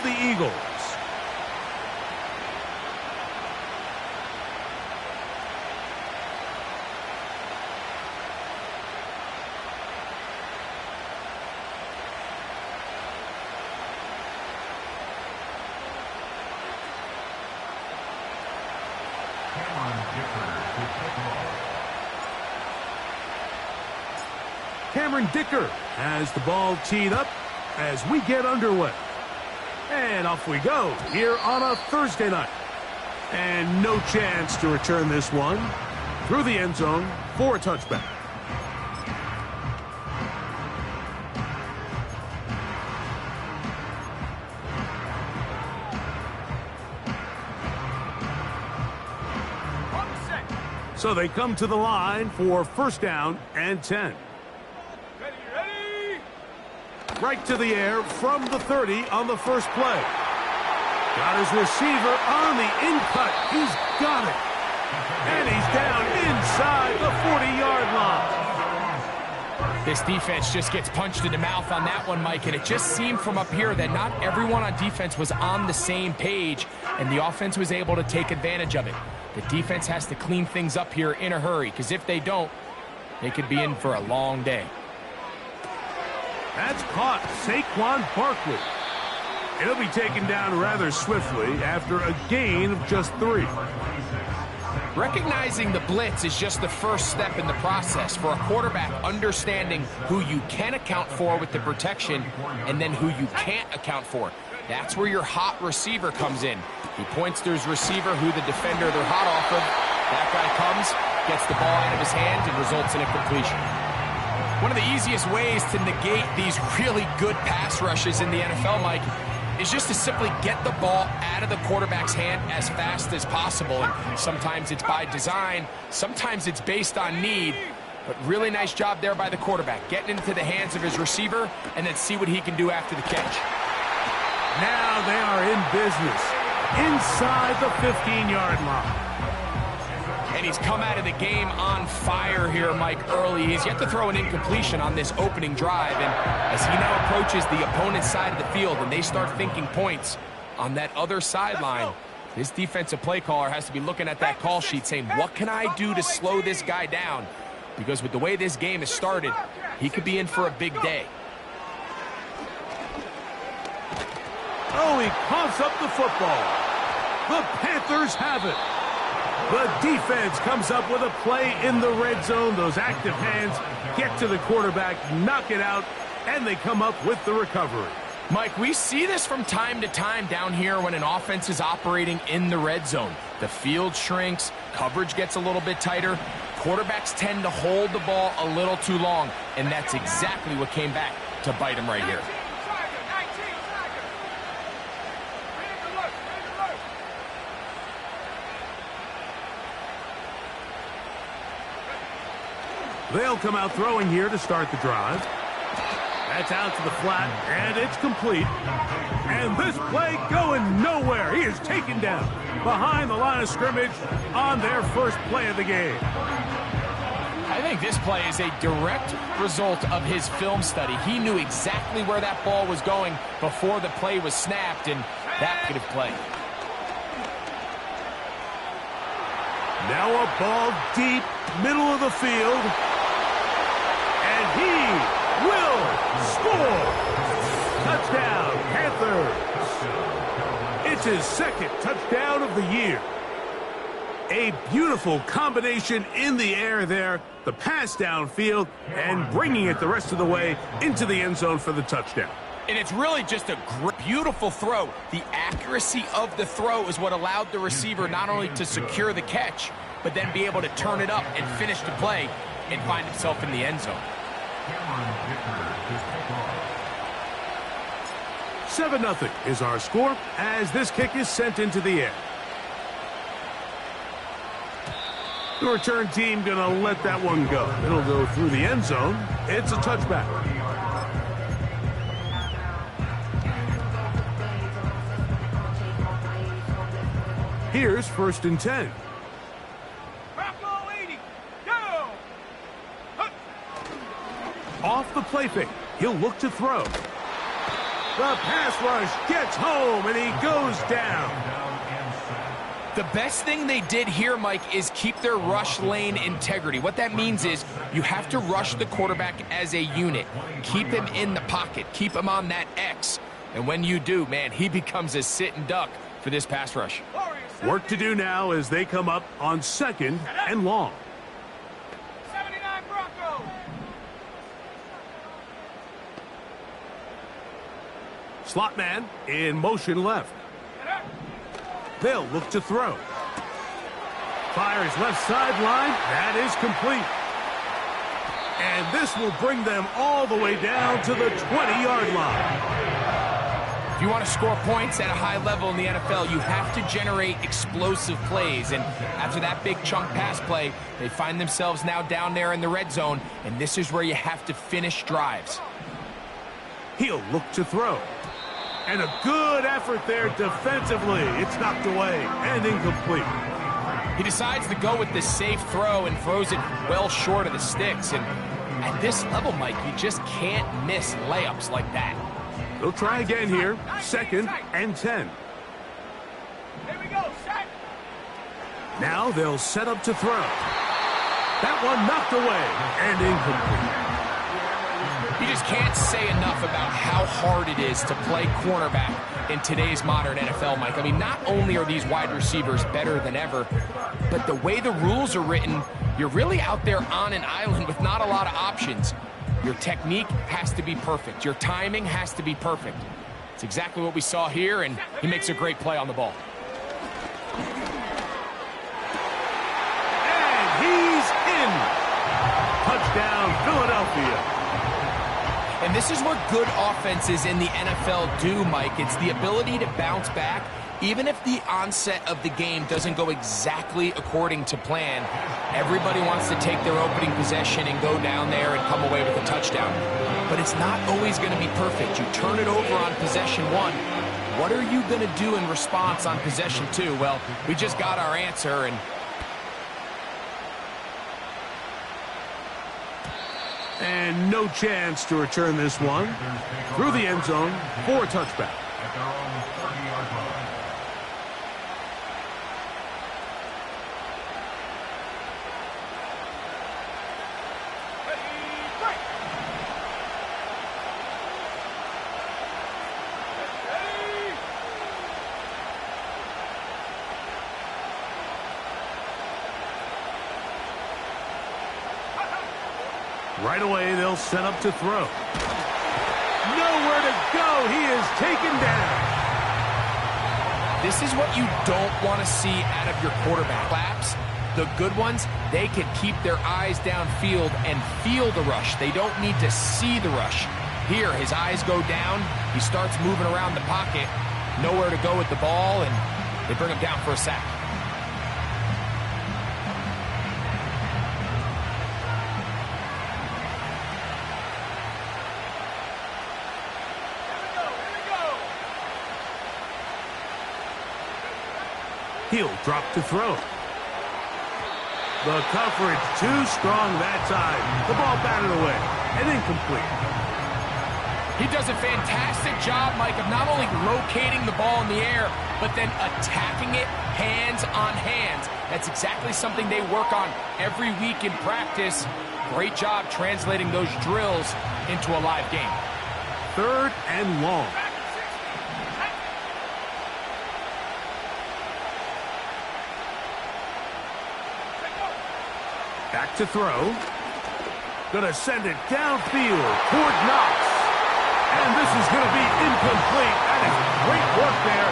the Eagles. Cameron Dicker has the ball teed up as we get underway. And off we go here on a Thursday night. And no chance to return this one through the end zone for a touchback. So they come to the line for first down and 10. Right to the air from the 30 on the first play. Got his receiver on the in-cut. He's got it. And he's down inside the 40-yard line. This defense just gets punched in the mouth on that one, Mike, and it just seemed from up here that not everyone on defense was on the same page, and the offense was able to take advantage of it. The defense has to clean things up here in a hurry, because if they don't, they could be in for a long day. That's caught. Saquon Barkley. He'll be taken down rather swiftly after a gain of just 3. Recognizing the blitz is just the first step in the process for a quarterback, understanding who you can account for with the protection and then who you can't account for. That's where your hot receiver comes in. He points to his receiver who the defender they're hot off of. That guy comes, gets the ball out of his hands, and results in a completion. One of the easiest ways to negate these really good pass rushes in the NFL, Mike, is just to simply get the ball out of the quarterback's hand as fast as possible. And sometimes it's by design, sometimes it's based on need, but really nice job there by the quarterback, getting into the hands of his receiver and then see what he can do after the catch. Now they are in business inside the 15-yard line. And he's come out of the game on fire here, Mike, early. He's yet to throw an incompletion on this opening drive. And as he now approaches the opponent's side of the field and they start thinking points on that other sideline, this defensive play caller has to be looking at that call sheet saying, what can I do to slow this guy down? Because with the way this game has started, he could be in for a big day. Oh, he coughs up the football. The Panthers have it. The defense comes up with a play in the red zone. Those active hands get to the quarterback, knock it out, and they come up with the recovery. Mike, we see this from time to time down here when an offense is operating in the red zone. The field shrinks, coverage gets a little bit tighter, quarterbacks tend to hold the ball a little too long, and that's exactly what came back to bite him right here. They'll come out throwing here to start the drive. That's out to the flat, and it's complete. And this play going nowhere. He is taken down behind the line of scrimmage on their first play of the game. I think this play is a direct result of his film study. He knew exactly where that ball was going before the play was snapped, and that could have played. Now a ball deep, middle of the field. And he will score. Touchdown, Panthers. It's his second touchdown of the year. A beautiful combination in the air there. The pass downfield and bringing it the rest of the way into the end zone for the touchdown. And it's really just a beautiful throw. The accuracy of the throw is what allowed the receiver not only to secure the catch, but then be able to turn it up and finish the play and find himself in the end zone. 7-0 is our score as this kick is sent into the air. The return team going to let that one go. It'll go through the end zone. It's a touchback. Here's 1st and 10. Off the play fake. He'll look to throw. The pass rush gets home, and he goes down. The best thing they did here, Mike, is keep their rush lane integrity. What that means is you have to rush the quarterback as a unit. Keep him in the pocket. Keep him on that X. And when you do, man, he becomes a sitting duck for this pass rush. Work to do now as they come up on 2nd and long. 79 Broncos. Slot man in motion left. They'll look to throw. Fires left sideline. That is complete. And this will bring them all the way down to the 20-yard line. If you want to score points at a high level in the NFL, you have to generate explosive plays. And after that big chunk pass play, they find themselves now down there in the red zone. And this is where you have to finish drives. He'll look to throw. And a good effort there defensively. It's knocked away and incomplete. He decides to go with the safe throw and throws it well short of the sticks. And at this level, Mike, you just can't miss layups like that. They'll try again here. 2nd and 10. Here we go, set. Now they'll set up to throw. That one knocked away and incomplete. You just can't say enough about how hard it is to play cornerback in today's modern NFL, Mike. I mean, not only are these wide receivers better than ever, but the way the rules are written, you're really out there on an island with not a lot of options. Your technique has to be perfect. Your timing has to be perfect. It's exactly what we saw here, and he makes a great play on the ball. And he's in. Touchdown, Philadelphia. And this is what good offenses in the NFL do, Mike. It's the ability to bounce back, even if the onset of the game doesn't go exactly according to plan. Everybody wants to take their opening possession and go down there and come away with a touchdown. But it's not always going to be perfect. You turn it over on possession 1. What are you going to do in response on possession 2? Well, we just got our answer, and no chance to return this one through the end zone for a touchback. Right away, they'll set up to throw. Nowhere to go. He is taken down. This is what you don't want to see out of your quarterback. Laps, the good ones, they can keep their eyes downfield and feel the rush. They don't need to see the rush. Here, his eyes go down. He starts moving around the pocket. Nowhere to go with the ball, and they bring him down for a sack. He'll drop to throw. The coverage too strong that time. The ball batted away and incomplete. He does a fantastic job, Mike, of not only locating the ball in the air, but then attacking it hands on hands. That's exactly something they work on every week in practice. Great job translating those drills into a live game. 3rd and long. Back to throw. Gonna send it downfield toward Knox. And this is gonna be incomplete. That is great work there,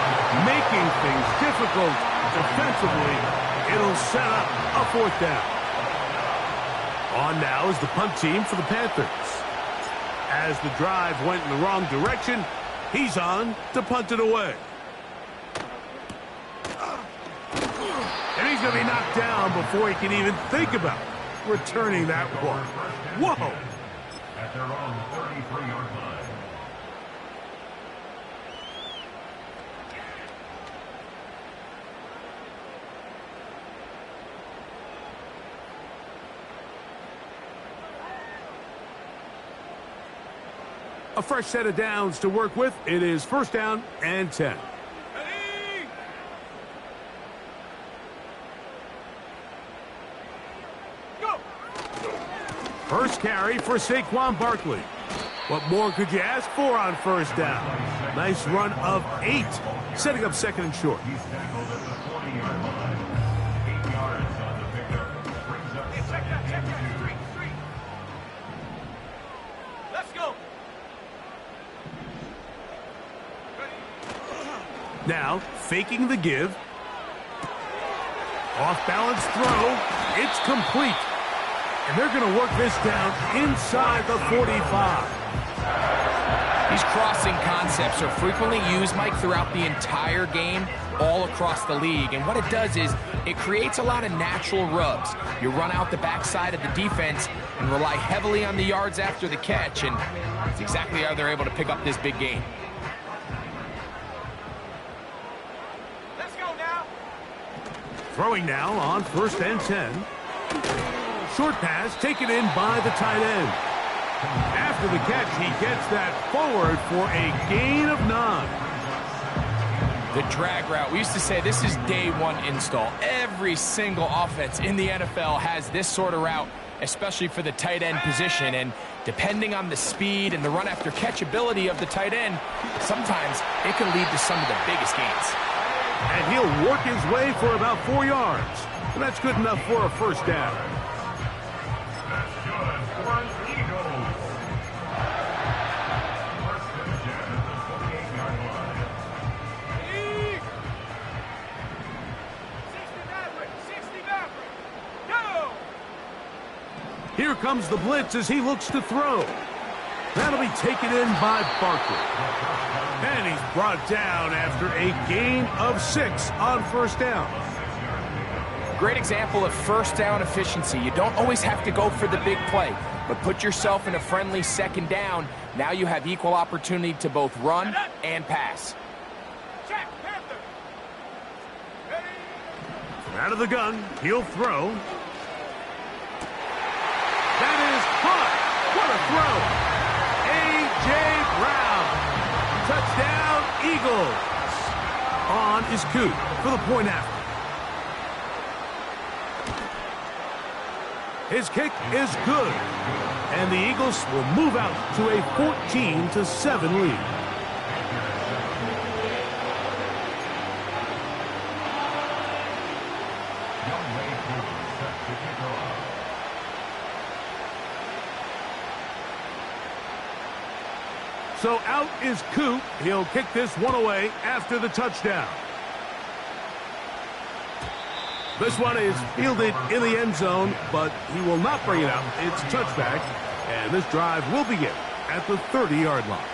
making things difficult defensively. It'll set up a 4th down. On now is the punt team for the Panthers. As the drive went in the wrong direction, he's on to punt it away. And he's going to be knocked down before he can even think about returning that one. Whoa! At their own 33-yard line. A fresh set of downs to work with. It is first down and 10. Ready? Go! First carry for Saquon Barkley. What more could you ask for on first down? Nice run of 8, setting up second and short. He's tackled at the 40-yard line. 8 yards on the pickup. Brings up Check that. Three. Let's go. Now, faking the give. Off-balance throw. It's complete. And they're going to work this down inside the 45. These crossing concepts are frequently used, Mike, throughout the entire game, all across the league. And what it does is it creates a lot of natural rubs. You run out the backside of the defense and rely heavily on the yards after the catch, and it's exactly how they're able to pick up this big game. Let's go now. Throwing now on first and 10. Short pass taken in by the tight end. After the catch, he gets that forward for a gain of 9. The drag route, we used to say this is day one install. Every single offense in the NFL has this sort of route, especially for the tight end position. And depending on the speed and the run after catch ability of the tight end, sometimes it can lead to some of the biggest gains. And he'll work his way for about 4 yards. And that's good enough for a first down. Here comes the blitz as he looks to throw. That'll be taken in by Barkley. And he's brought down after a gain of 6 on first down. Great example of first down efficiency. You don't always have to go for the big play, but put yourself in a friendly second down. Now you have equal opportunity to both run and pass. Check, Panther. Ready? From out of the gun, he'll throw. That is caught. What a throw. A.J. Brown. Touchdown, Eagles. On is Coot for the point after. His kick is good. And the Eagles will move out to a 14-7 lead. So out is Coot. He'll kick this one away after the touchdown. This one is fielded in the end zone, but he will not bring it out. It's touchback, and this drive will begin at the 30-yard line.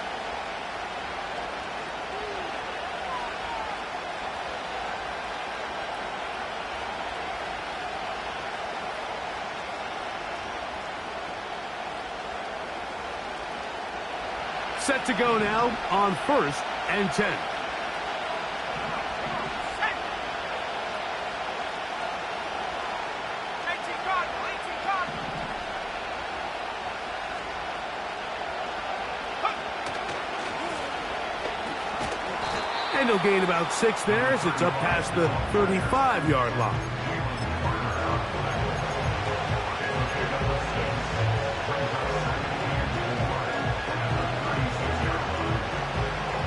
Set to go now on first and 10. And he'll gain about 6 there as it's up past the 35-yard line.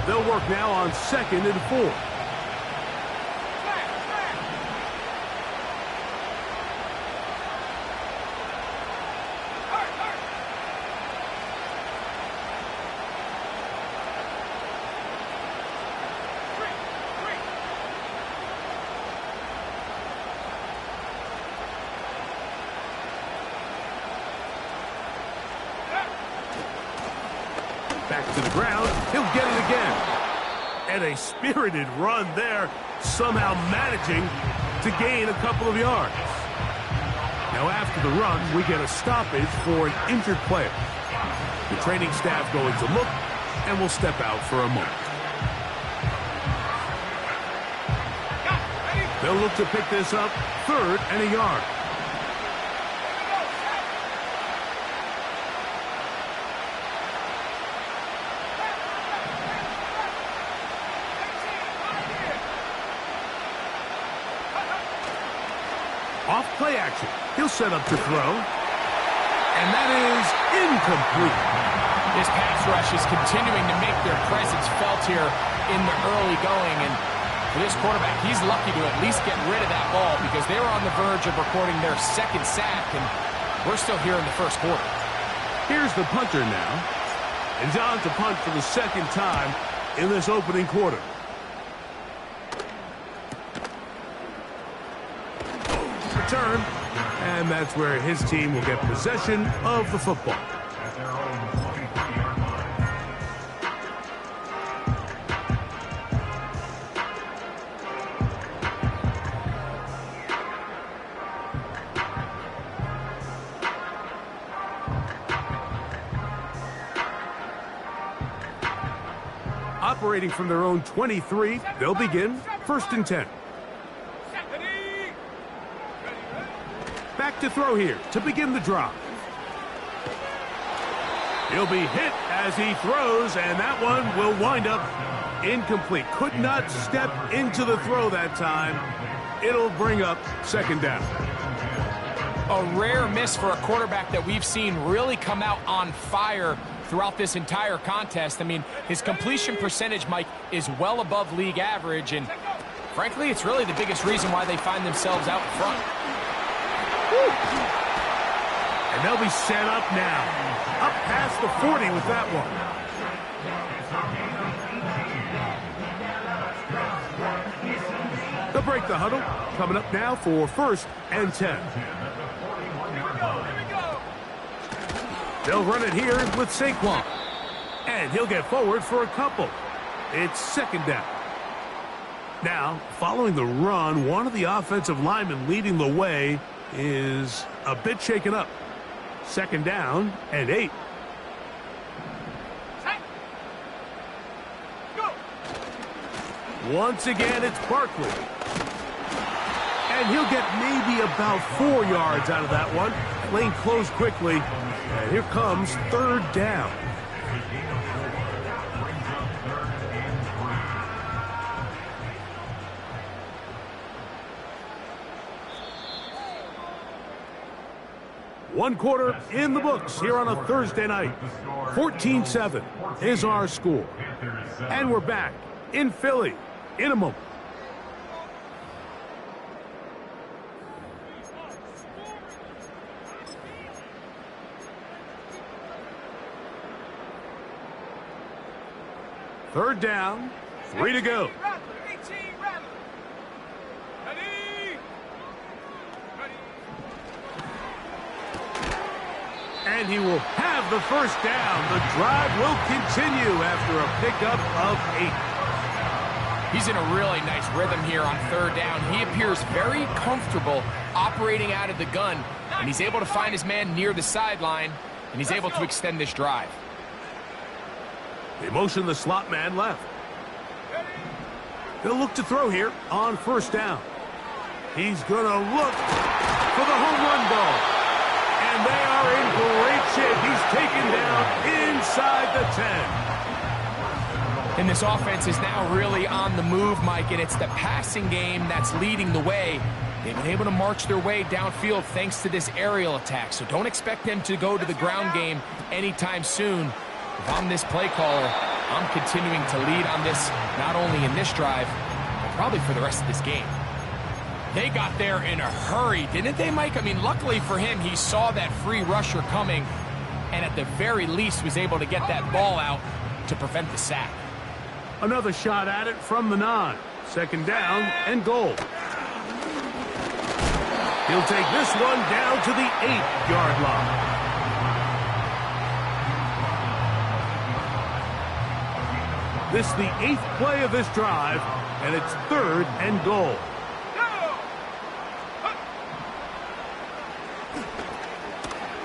They'll work now on second and 4. Back to the ground. He'll get it again. And a spirited run there, somehow managing to gain a couple of yards. Now after the run, we get a stoppage for an injured player. The training staff going to look, and will step out for a moment. They'll look to pick this up, 3rd and a yard. Off play action. He'll set up to throw. And that is incomplete. This pass rush is continuing to make their presence felt here in the early going. And for this quarterback, he's lucky to at least get rid of that ball because they were on the verge of recording their second sack, and we're still here in the first quarter. Here's the punter now. And he's on to punt for the second time in this opening quarter. Return, and that's where his team will get possession of the football. At their own 23-yard line. Operating from their own 23, they'll begin 1st and 10. Back to throw here to begin the drive. He'll be hit as he throws, and that one will wind up incomplete. Could not step into the throw that time. It'll bring up 2nd down. A rare miss for a quarterback that we've seen really come out on fire throughout this entire contest. I mean, his completion percentage, Mike, is well above league average, and frankly, it's really the biggest reason why they find themselves out front. And they'll be set up now. Up past the 40 with that one. They'll break the huddle. Coming up now for 1st and 10. They'll run it here with Saquon. And he'll get forward for a couple. It's 2nd down. Now, following the run, one of the offensive linemen leading the way is a bit shaken up. 2nd down and 8. Once again, it's Barkley. And he'll get maybe about 4 yards out of that one. Lane closed quickly. And here comes 3rd down. One quarter in the books here on a Thursday night. 14-7 is our score. And we're back in Philly in a moment. Third down, 3 to go. And he will have the first down. The drive will continue after a pickup of 8. He's in a really nice rhythm here on 3rd down. He appears very comfortable operating out of the gun, and he's able to find his man near the sideline, and he's able to extend this drive. They motion the slot man left. They'll look to throw here on 1st down. He's going to look for the home run ball. And they are in great shape. He's taken down inside the 10. And this offense is now really on the move, Mike, and it's the passing game that's leading the way. They've been able to march their way downfield thanks to this aerial attack, so don't expect them to go to the ground game anytime soon. If I'm this play caller, I'm continuing to lead on this, not only in this drive, but probably for the rest of this game. They got there in a hurry, didn't they, Mike? I mean, luckily for him, he saw that free rusher coming, and at the very least was able to get that ball out to prevent the sack. Another shot at it from the 9. 2nd down and goal. He'll take this one down to the 8-yard line. This is the 8th play of this drive, and it's 3rd and goal.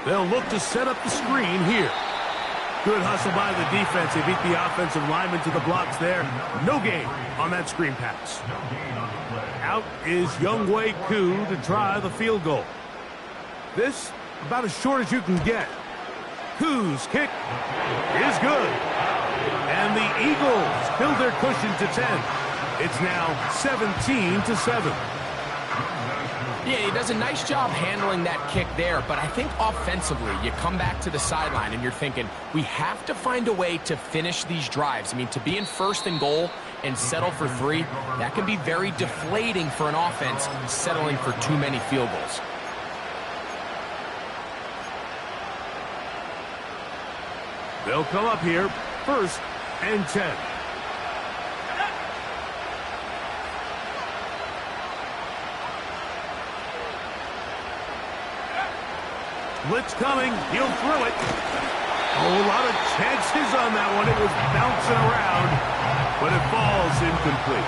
They'll look to set up the screen here. Good hustle by the defense. They beat the offensive lineman to the blocks there. No gain on that screen pass. Out is Younghoe Koo to try the field goal. This about as short as you can get. Koo's kick is good. And the Eagles build their cushion to 10. It's now 17-7. Yeah, he does a nice job handling that kick there, but I think offensively, you come back to the sideline and you're thinking, we have to find a way to finish these drives. I mean, to be in first and goal and settle for 3, that can be very deflating for an offense settling for too many field goals. They'll come up here, 1st and 10. Blitz coming. He'll throw it. Oh, a lot of chances on that one. It was bouncing around, but it falls incomplete.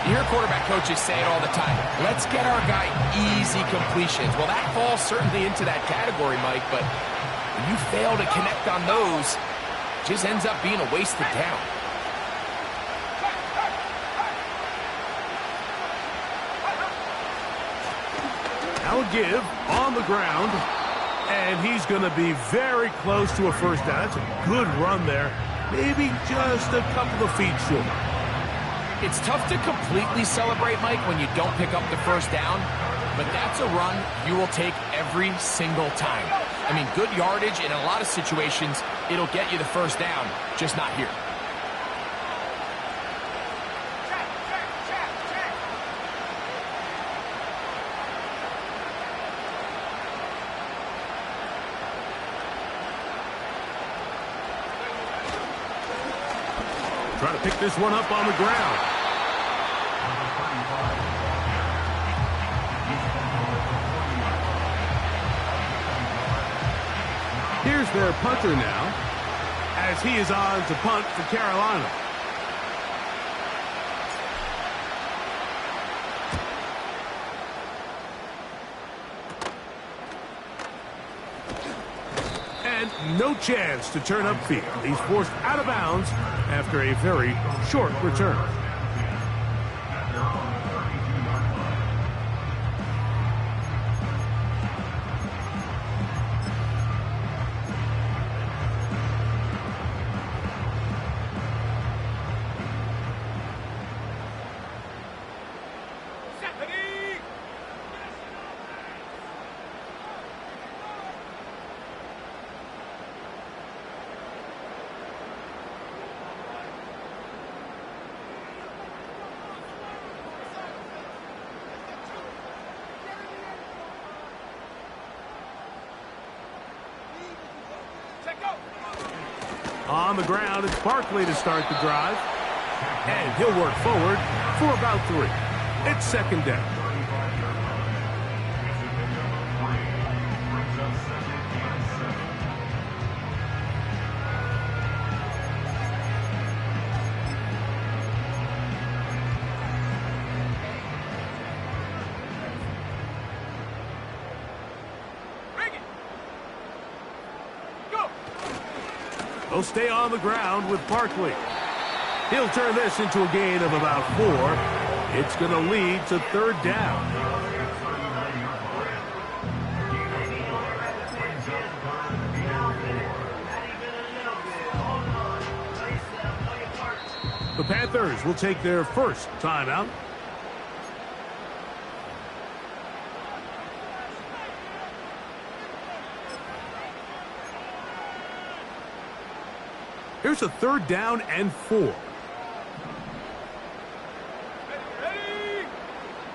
You hear quarterback coaches say it all the time. Let's get our guy easy completions. Well, that falls certainly into that category, Mike, but when you fail to connect on those, it just ends up being a wasted down. Now a give on the ground, and he's going to be very close to a first down. That's a good run there. Maybe just a couple of feet short. It's tough to completely celebrate, Mike, when you don't pick up the first down, but that's a run you will take every single time. I mean, good yardage in a lot of situations, it'll get you the first down, just not here. Try to pick this one up on the ground. Here's their punter now, as he is on to punt for Carolina. And no chance to turn upfield. He's forced out of bounds after a very short return. On the ground, it's Barkley to start the drive. And he'll work forward for about 3. It's 2nd down. They'll stay on the ground with Barkley. He'll turn this into a gain of about 4. It's going to lead to 3rd down. The Panthers will take their first timeout. Here's a 3rd down and 4. Ready?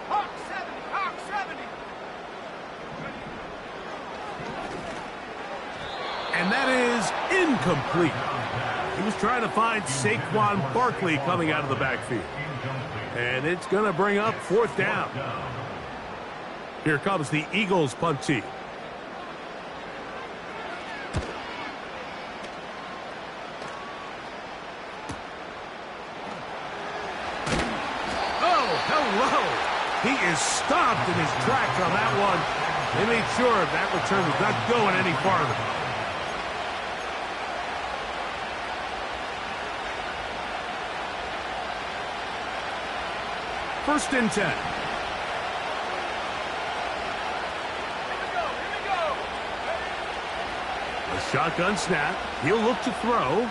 Hawk 70, Hawk 70. And that is incomplete. He was trying to find Saquon Barkley coming out of the backfield. And it's going to bring up 4th down. Here comes the Eagles punt team. He is stopped in his tracks on that one. They made sure that return was not going any farther. First and 10. Here we go. A shotgun snap. He'll look to throw.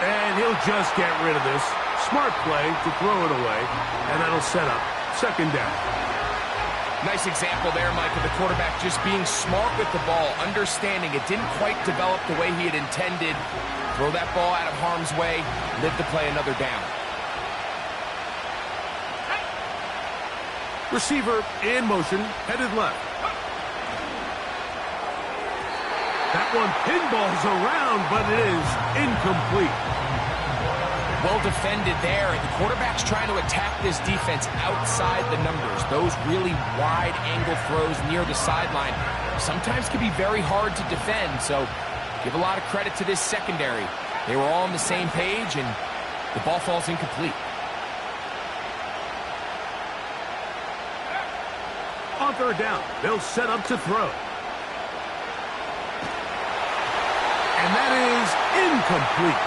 And he'll just get rid of this. Smart play to throw it away, and that'll set up second down. Nice example there, Mike, of the quarterback just being smart with the ball, understanding it didn't quite develop the way he had intended. Throw that ball out of harm's way, live to play another down. Receiver in motion, headed left. That one pinballs around, but it is incomplete. Well defended there, and the quarterback's trying to attack this defense outside the numbers. Those really wide angle throws near the sideline sometimes can be very hard to defend, so give a lot of credit to this secondary. They were all on the same page, and the ball falls incomplete. On third down, they'll set up to throw. And that is incomplete.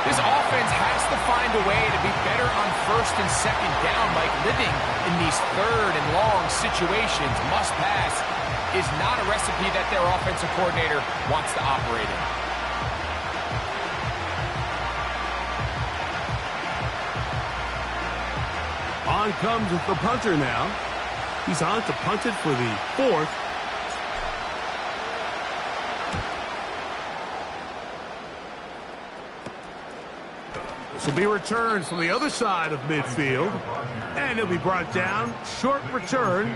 This offense has to find a way to be better on first and second down, Mike. Living in these third and long situations, must pass, is not a recipe that their offensive coordinator wants to operate in. On comes the punter now. He's on to punt it for the fourth. This will be returned from the other side of midfield. And it'll be brought down. Short return.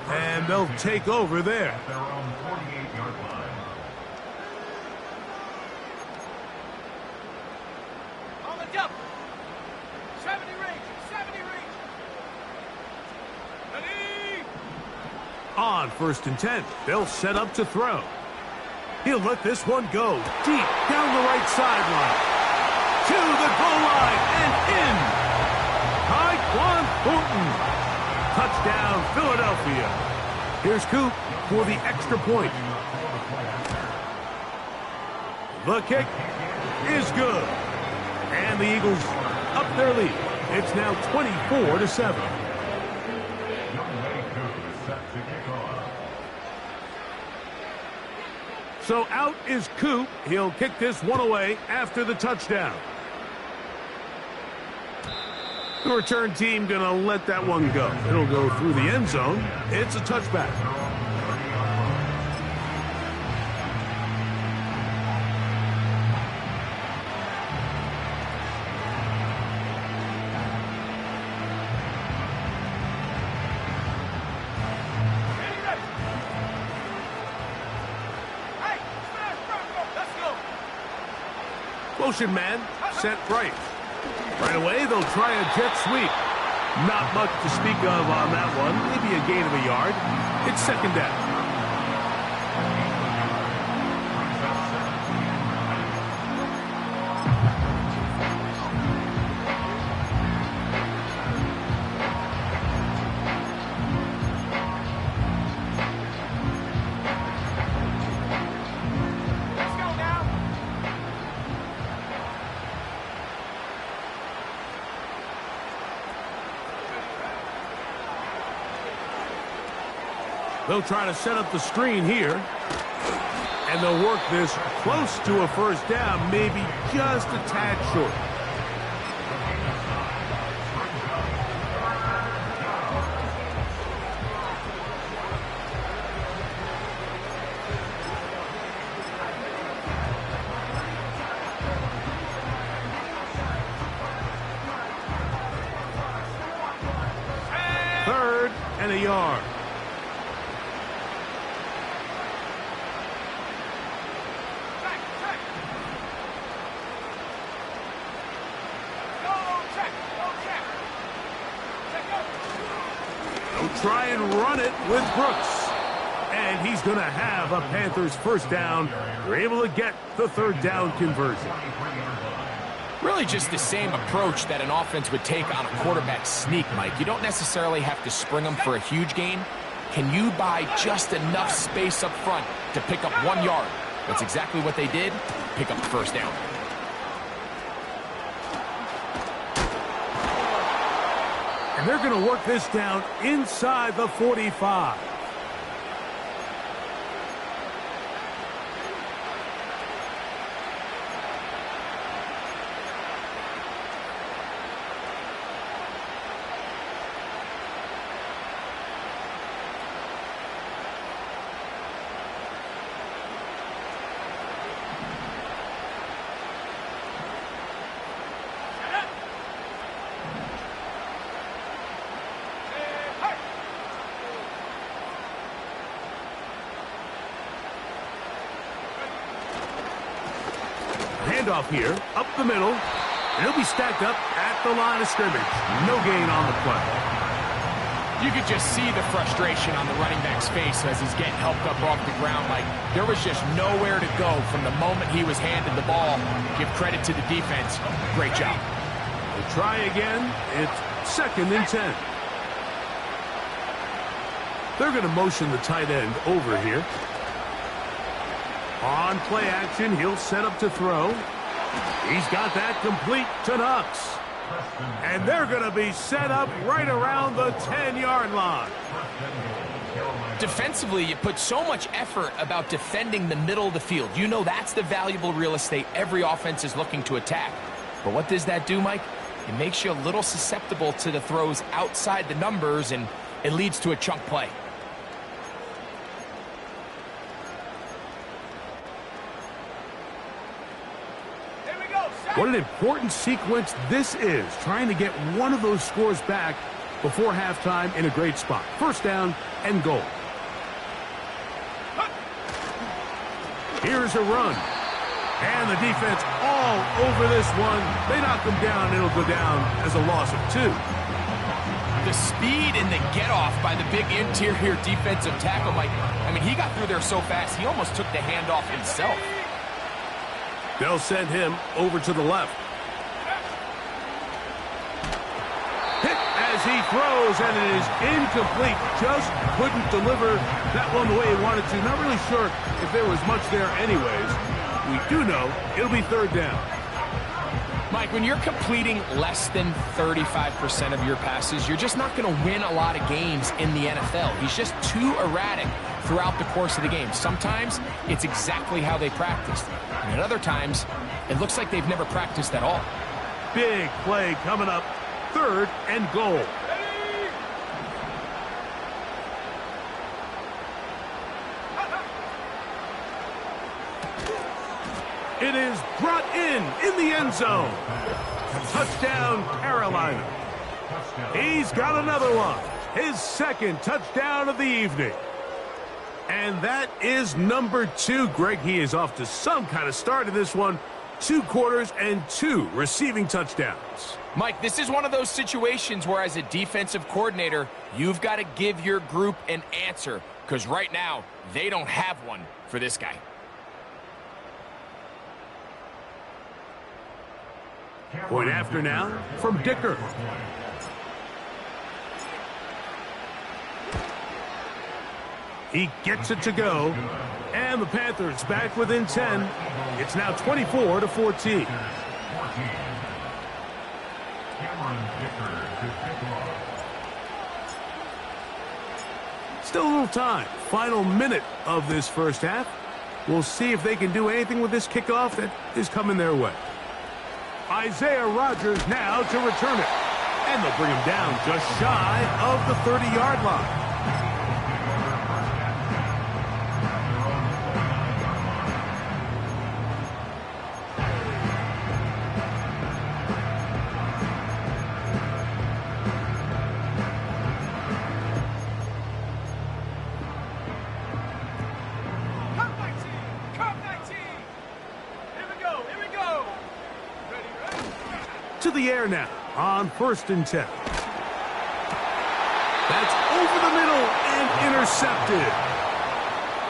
And they'll take over there. Their own 48-yard line. On the double. 70 range. 70 range. Ready. On first and 10, they'll set up to throw. He'll let this one go deep down the right sideline. To the goal line and in. Tyquan Thornton. Touchdown, Philadelphia. Here's Coop for the extra point. The kick is good. And the Eagles up their lead. It's now 24-7. So out is Coop. He'll kick this one away after the touchdown. The return team going to let that one go. It'll go through the end zone. It's a touchback. Hey, smash Bronco. Let's go. Motion man set right. Right away, they'll try a jet sweep. Not much to speak of on that one. Maybe a gain of a yard. It's second down. Let's go now. They'll try to set up the screen here. And they'll work this close to a first down, maybe just a tad short. Third and a yard. Check, check. Go check. Go check. Check out. They'll try and run it with Brooks. And he's going to have a Panthers first down. They're able to get the third down conversion. Really just the same approach that an offense would take on a quarterback sneak, Mike. You don't necessarily have to spring them for a huge gain. Can you buy just enough space up front to pick up 1 yard? That's exactly what they did. Pick up the first down. And they're going to work this down inside the 45. handoff here, up the middle. And he'll be stacked up at the line of scrimmage. No gain on the play. You could just see the frustration on the running back's face as he's getting helped up off the ground. Like, there was just nowhere to go from the moment he was handed the ball. Give credit to the defense. Great job. We'll try again. It's 2nd and 10. They're going to motion the tight end over here. On play action, he'll set up to throw. He's got that complete to Knox. And they're going to be set up right around the 10-yard line. Defensively, you put so much effort about defending the middle of the field. You know that's the valuable real estate every offense is looking to attack. But what does that do, Mike? It makes you a little susceptible to the throws outside the numbers, and it leads to a chunk play. What an important sequence this is, trying to get one of those scores back before halftime in a great spot. 1st down and goal. Here's a run. And the defense all over this one. They knock him down, and it'll go down as a loss of 2. The speed and the get-off by the big interior defensive tackle, Mike. I mean, he got through there so fast, he almost took the handoff himself. They'll send him over to the left. Hit as he throws, and it is incomplete. Just couldn't deliver that one the way he wanted to. Not really sure if there was much there anyways. We do know it'll be 3rd down. Mike, when you're completing less than 35% of your passes, you're just not going to win a lot of games in the NFL. He's just too erratic throughout the course of the game. Sometimes it's exactly how they practiced. And at other times, it looks like they've never practiced at all. Big play coming up. 3rd and goal. It is brought in the end zone. Touchdown, Carolina. He's got another one. His 2nd touchdown of the evening. And that is number 2. Greg, he is off to some kind of start in this one. 2 quarters and 2 receiving touchdowns. Mike, this is one of those situations where as a defensive coordinator, you've got to give your group an answer. Because right now, they don't have one for this guy. Point after now from Dicker. He gets it to go. And the Panthers back within 10. It's now 24-14. Still a little time. Final minute of this 1st half. We'll see if they can do anything with this kickoff that is coming their way. Isaiah Rodgers now to return it. And they'll bring him down just shy of the 30-yard line. To the air now on 1st and 10. That's over the middle and intercepted.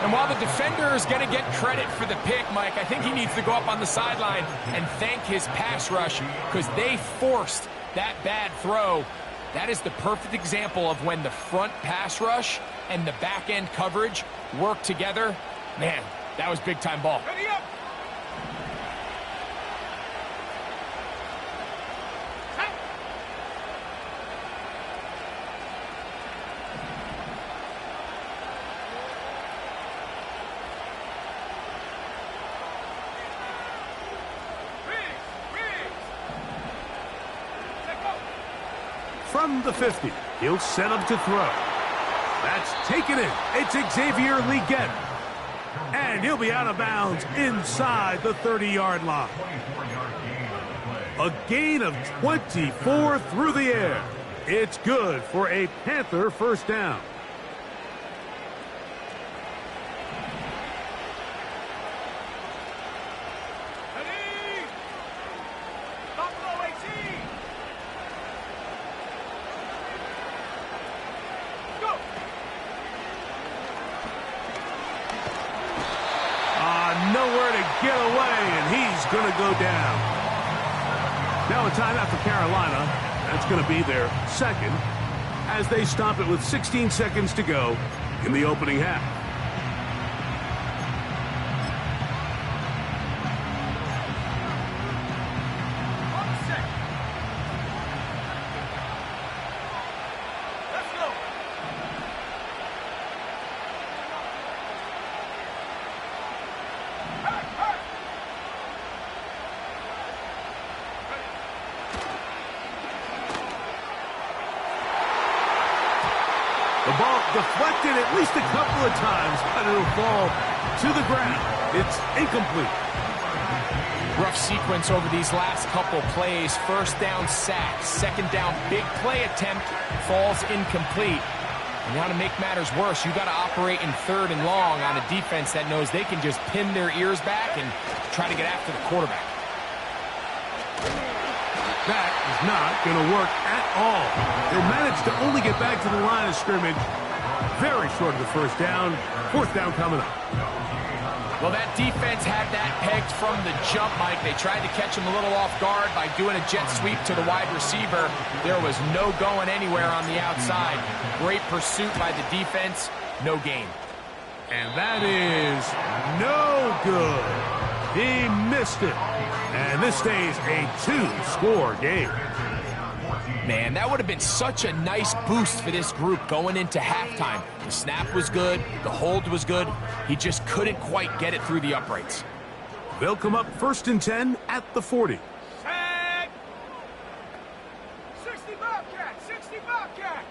And while the defender is going to get credit for the pick, Mike, I think he needs to go up on the sideline and thank his pass rush because they forced that bad throw. That is the perfect example of when the front pass rush and the back end coverage work together. Man, that was big-time ball. Ready up! From the 50, he'll set up to throw. That's taken in. It's Xavier Legette. And he'll be out of bounds inside the 30-yard line. A gain of 24 through the air. It's good for a Panther 1st down. going to go down. Now a timeout for Carolina. That's going to be their second as they stop it with 16 seconds to go in the opening half. The ball deflected at least a couple of times, but it'll fall to the ground. It's incomplete. Rough sequence over these last couple plays. First down sack, second down big play attempt, falls incomplete. And now to make matters worse, you got to operate in third and long on a defense that knows they can just pin their ears back and try to get after the quarterback. That is not going to work at all. They managed to only get back to the line of scrimmage very short of the first down. Fourth down coming up. Well, that defense had that pegged from the jump, Mike. They tried to catch him a little off guard by doing a jet sweep to the wide receiver. There was no going anywhere on the outside. Great pursuit by the defense. No gain. And that is no good. He missed it. And this stays a two-score game. Man, that would have been such a nice boost for this group going into halftime. The snap was good. The hold was good. He just couldn't quite get it through the uprights. They'll come up 1st and 10 at the 40. Tag! 60 Bobcat! 60 Bobcat!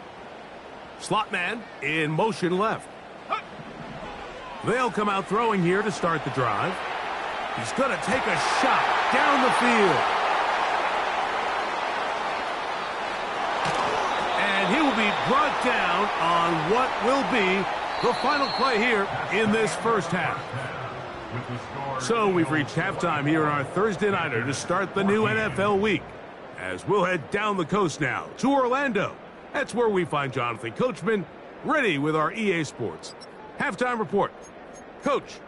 Slot man in motion left. They'll come out throwing here to start the drive. He's going to take a shot down the field. And he will be brought down on what will be the final play here in this first half. So we've reached halftime here on our Thursday Nighter to start the new NFL week. As we'll head down the coast now to Orlando. That's where we find Jonathan Coachman ready with our EA Sports halftime report. Coach.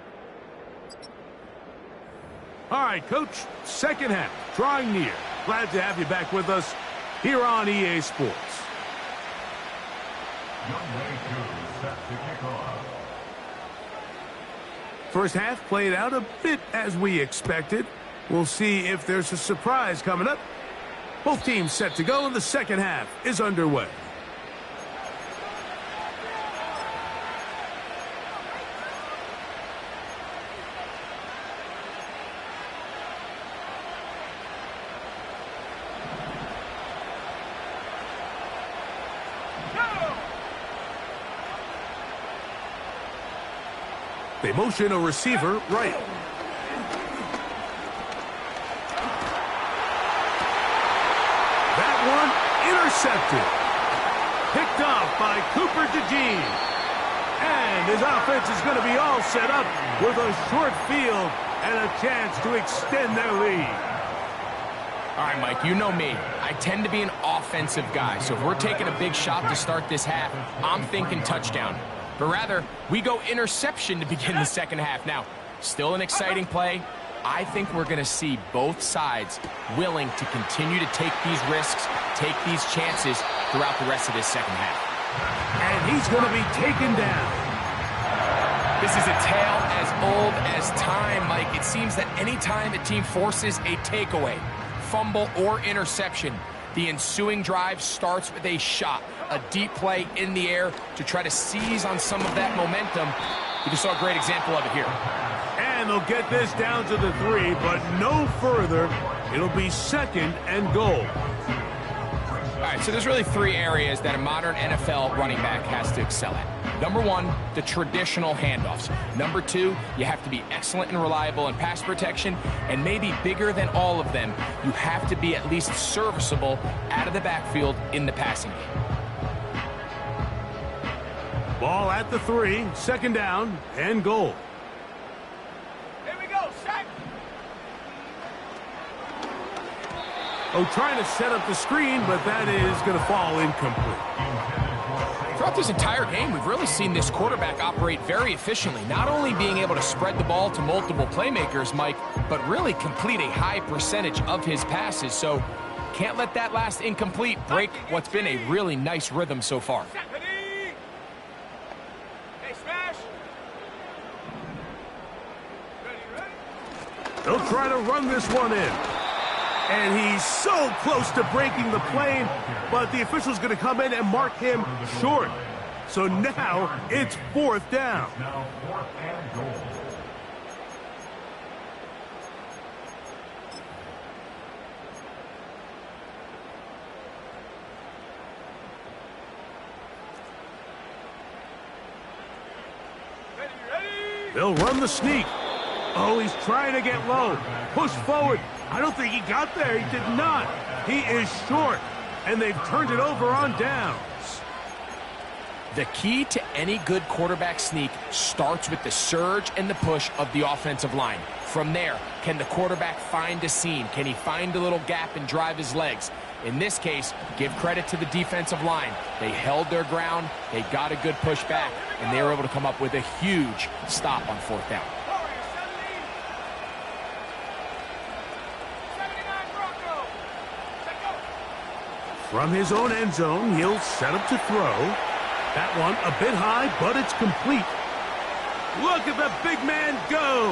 All right, Coach, second half, drawing near. Glad to have you back with us here on EA Sports. First half played out a bit as we expected. We'll see if there's a surprise coming up. Both teams set to go, and the second half is underway. They motion a receiver right. That one intercepted. Picked off by Cooper DeJean. And his offense is going to be all set up with a short field and a chance to extend their lead. All right, Mike, you know me. I tend to be an offensive guy, so if we're taking a big shot to start this half, I'm thinking touchdown. But rather, we go interception to begin the second half. Now, still an exciting play. I think we're going to see both sides willing to continue to take these risks, take these chances throughout the rest of this second half. And he's going to be taken down. This is a tale as old as time, Mike. It seems that anytime a team forces a takeaway, fumble, or interception, the ensuing drive starts with a shot, a deep play in the air to try to seize on some of that momentum. We just saw a great example of it here. And they'll get this down to the 3, but no further. It'll be second and goal. All right, so there's really 3 areas that a modern NFL running back has to excel at. Number 1, the traditional handoffs. Number 2, you have to be excellent and reliable in pass protection. And maybe bigger than all of them, you have to be at least serviceable out of the backfield in the passing game. Ball at the 3, second down and goal. Here we go, set! Oh, trying to set up the screen, but that is going to fall incomplete. Throughout this entire game, we've really seen this quarterback operate very efficiently, not only being able to spread the ball to multiple playmakers, Mike, but really complete a high percentage of his passes. So can't let that last incomplete break what's been a really nice rhythm so far. Hey, smash. Ready? They'll try to run this one in. And he's so close to breaking the plane, but the official's going to come in and mark him short. So now it's 4th down. Now 4th and goal. Ready? They'll run the sneak. Oh, he's trying to get low. Push forward. I don't think he got there. He did not. He is short. And they've turned it over on downs. The key to any good quarterback sneak starts with the surge and the push of the offensive line. From there, can the quarterback find a seam? Can he find a little gap and drive his legs? In this case, give credit to the defensive line. They held their ground, they got a good push back, and they were able to come up with a huge stop on 4th down. Warrior 79 Bronco. Set go. From his own end zone, he'll set up to throw. That one a bit high, but it's complete. Look at the big man go.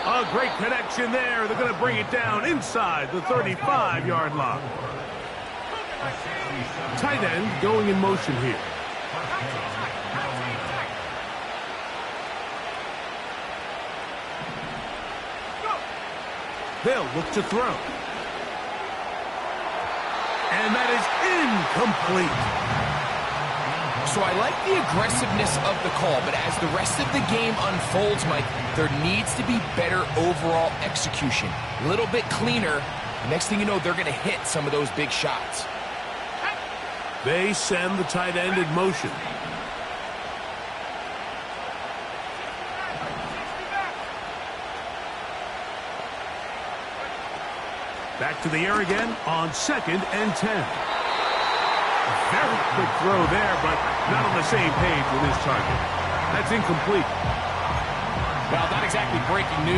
A great connection there. They're going to bring it down inside the 35-yard line. Tight end going in motion here. They'll look to throw. And that is incomplete. So I like the aggressiveness of the call, but as the rest of the game unfolds, Mike, there needs to be better overall execution. A little bit cleaner. Next thing you know, they're going to hit some of those big shots. They send the tight end in motion. Back to the air again on 2nd and 10. Very quick throw there, but not on the same page with his target. That's incomplete. Well, not exactly breaking news.